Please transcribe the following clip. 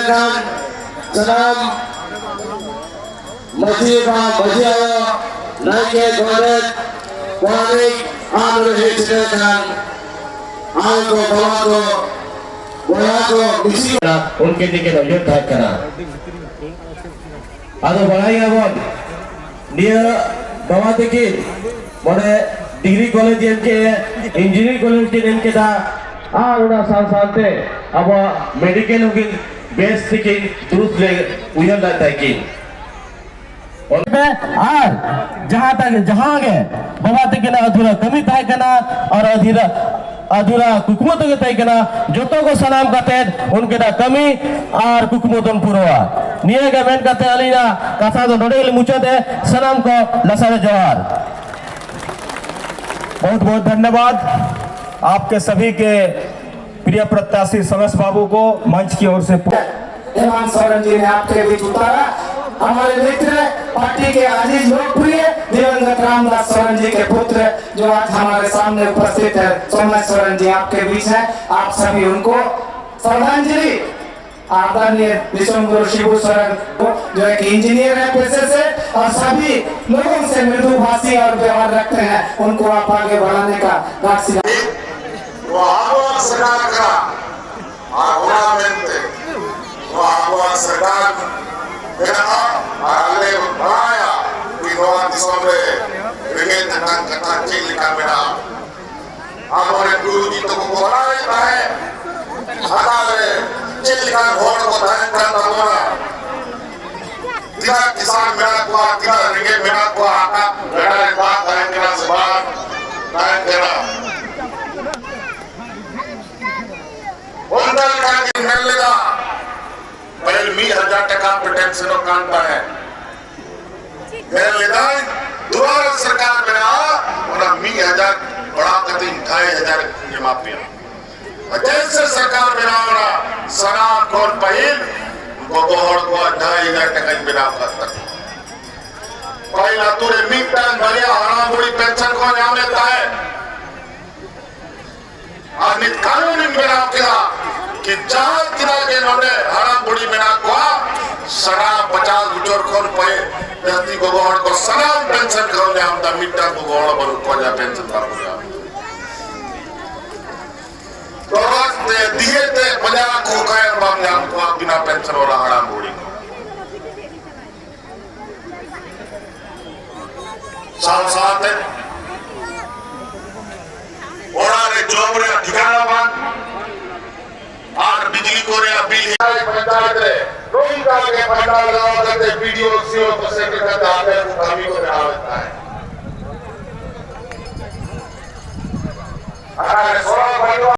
kan senam masih naike godet kuarik anu hitakan anu bawa misi उनके दिखे तो युद्ध करा आदो बढ़ाई बोल निया बाबा दिखे बड़े डिग्री कॉलेज इनके इंजीनियरिंग कॉलेज इनके दा उड़ा साल-सालते अब मेडिकल उनके बेस दिखे दूसरे उधर लाता है कि और जहाँ गए बाबा दिखे ना अधूरा कमी था करना और अधूरा कुकुमत के तय करना जोतो को सलाम करते हैं उनके ना कमी और कुकुमतन पुरवा निये का बैन करते हैं अलीना कासा तो नोटे के लिए मुझे दे सलाम को लसारे जवार बहुत बहुत धन्यवाद आपके सभी के प्रिय प्रत्याशी समस बाबू को मंच की ओर से हेमंत सोरेन जी ने आपके बीच उतारा हमारे मित्र पार्टी के अजीज लोकप्रिय दिवंगत रामदास सोरेन जी के पुत्र जो आज हमारे सामने उपस्थित है सोमनाथ सोरेन जी आपके बीच है आप सभी उनको श्रद्धांजलि आदरणीय विश्वगुरु शिबू सोरेन जो एक इंजीनियर है पेशे से और सभी लोगों से मृदु भाषी और व्यवहार रखते हैं उनको आप आगे बढ़ाने का किसान मेरा को रेंगे मेरा को आका पहले 1000 टका पेटेंशन कांता है दोबारा सरकार में 1000 बड़ा कति 2500 ये माफिया जैसे सरकार में सनाम कौन पहिल गोहर को 2500 टका बिना तक पहला तुरे मिटन भरिया हराम बुरी पेंशन को नाम लेता है आज नित कानून बिना किया कि चार किरा के नोटे हराम बुरी बिना को सना 50 बुजुर्ग को पे व्यक्ति को गोहर को सलाम पेंशन करो ने हम दा मिटन को गोहर पर को जा पेंशन का पूरा तो रात दिए ते 50 को कायर बाम ने हमको बिना पेंशन वाला हराम बुरी साथ है ओरा रे जोबरे ठिकाना बन और बिजली को रे बिल पंचायत रे रोई का के पंडाल लगाओ करते वीडियो सीओ को सेक्रेटरी करते आते हैं उठावी को रहता है अरे सोरा